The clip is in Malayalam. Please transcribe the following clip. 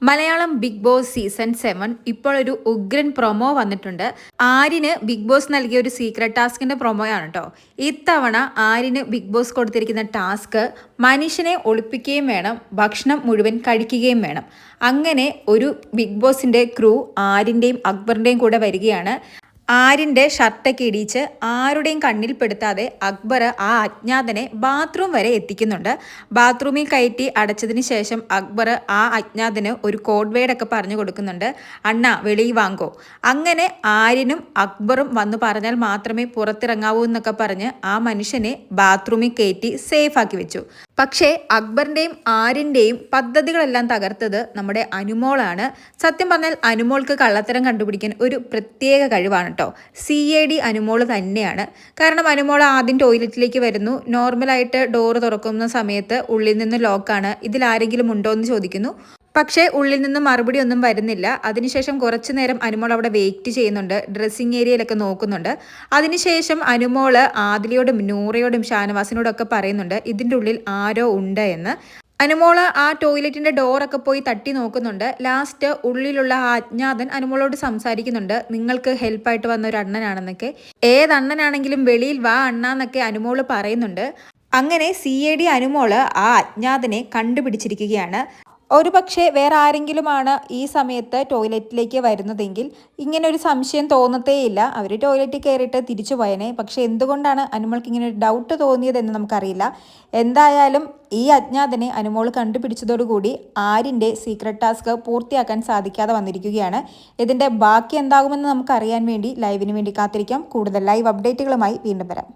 മലയാളം ബിഗ് ബോസ് സീസൺ 7 ഇപ്പോൾ ഒരു ഉഗ്രൻ പ്രൊമോ വന്നിട്ടുണ്ട്. ആര്യന് ബിഗ് ബോസ് നൽകിയ ഒരു സീക്രട്ട് ടാസ്കിന്റെ പ്രൊമോയാണ് കേട്ടോ. ഇത്തവണ ആര്യന് ബിഗ് ബോസ് കൊടുത്തിരിക്കുന്ന ടാസ്ക് മനുഷ്യനെ ഒളിപ്പിക്കുകയും വേണം, ഭക്ഷണം മുഴുവൻ കഴിക്കുകയും വേണം. അങ്ങനെ ഒരു ബിഗ് ബോസിന്റെ ക്രൂ ആര്യന്റെയും അക്ബറിന്റെയും കൂടെ വരികയാണ്. ആര്യൻ്റെ ഷർട്ടൊക്കെ ഇടിച്ച് ആരുടെയും കണ്ണിൽപ്പെടുത്താതെ അക്ബർ ആ അജ്ഞാതനെ ബാത്റൂം വരെ എത്തിക്കുന്നുണ്ട്. ബാത്റൂമിൽ കയറ്റി അടച്ചതിന് ശേഷം അക്ബർ ആ അജ്ഞാതന് ഒരു കോഡ് വേർഡൊക്കെ പറഞ്ഞു കൊടുക്കുന്നുണ്ട്. അണ്ണ വെളിയിൽ വാങ്ങോ. അങ്ങനെ ആര്യനും അക്ബറും വന്നു പറഞ്ഞാൽ മാത്രമേ പുറത്തിറങ്ങാവൂ എന്നൊക്കെ പറഞ്ഞ് ആ മനുഷ്യനെ ബാത്റൂമിൽ കയറ്റി സേഫാക്കി വെച്ചു. പക്ഷേ അക്ബറിൻ്റെയും ആര്യൻ്റെയും പദ്ധതികളെല്ലാം തകർത്തത് നമ്മുടെ അനുമോളാണ്. സത്യം പറഞ്ഞാൽ അനുമോൾക്ക് കള്ളത്തരം കണ്ടുപിടിക്കാൻ ഒരു പ്രത്യേക കഴിവാണ് കേട്ടോ. CID അനുമോൾ തന്നെയാണ്. കാരണം അനുമോൾ ആദ്യം ടോയ്ലറ്റിലേക്ക് വരുന്നു. നോർമലായിട്ട് ഡോറ് തുറക്കുന്ന സമയത്ത് ഉള്ളിൽ നിന്ന് ലോക്കാണ്. ഇതിലാരെങ്കിലും ഉണ്ടോ എന്ന് ചോദിക്കുന്നു. പക്ഷേ ഉള്ളിൽ നിന്ന് മറുപടി ഒന്നും വരുന്നില്ല. അതിനുശേഷം കുറച്ചു നേരം അനുമോൾ അവിടെ വെയിറ്റ് ചെയ്യുന്നുണ്ട്. ഡ്രസ്സിങ് ഏരിയയിലൊക്കെ നോക്കുന്നുണ്ട്. അതിനുശേഷം അനുമോൾ ആദിലയോടും നൂറയോടും ഷാനവാസിനോടും ഒക്കെ പറയുന്നുണ്ട് ഇതിൻ്റെ ഉള്ളിൽ ആരോ ഉണ്ട് എന്ന്. അനുമോള് ആ ടോയ്ലറ്റിന്റെ ഡോറൊക്കെ പോയി തട്ടി നോക്കുന്നുണ്ട്. ലാസ്റ്റ് ഉള്ളിലുള്ള ആ അജ്ഞാതൻ അനുമോളോട് സംസാരിക്കുന്നുണ്ട്. നിങ്ങൾക്ക് ഹെൽപ്പായിട്ട് വന്ന ഒരു അണ്ണനാണെന്നൊക്കെ. ഏതണ്ണനാണെങ്കിലും വെളിയിൽ വാ അണ്ണാന്നൊക്കെ അനുമോള് പറയുന്നുണ്ട്. അങ്ങനെ CID അനുമോള് ആ അജ്ഞാതനെ കണ്ടുപിടിച്ചിരിക്കുകയാണ്. ഒരു പക്ഷേ വേറെ ആരെങ്കിലുമാണ് ഈ സമയത്ത് ടോയ്ലറ്റിലേക്ക് വരുന്നതെങ്കിൽ ഇങ്ങനെ ഒരു സംശയം തോന്നത്തേയില്ല. അവർ ടോയ്ലറ്റിൽ കയറിയിട്ട് തിരിച്ചു പോയനെ. പക്ഷേ എന്തുകൊണ്ടാണ് അനുമോൾക്ക് ഇങ്ങനെ ഒരു ഡൗട്ട് തോന്നിയതെന്ന് നമുക്കറിയില്ല. എന്തായാലും ഈ അജ്ഞാതനെ അനുമോൾ കണ്ടുപിടിച്ചതോടുകൂടി ആര്യൻ്റെ സീക്രട്ട് ടാസ്ക് പൂർത്തിയാക്കാൻ സാധിക്കാതെ വന്നിരിക്കുകയാണ്. ഇതിൻ്റെ ബാക്കി എന്താകുമെന്ന് നമുക്കറിയാൻ വേണ്ടി ലൈവിന് വേണ്ടി കാത്തിരിക്കാം. കൂടുതൽ ലൈവ് അപ്ഡേറ്റുകളുമായി വീണ്ടും വരാം.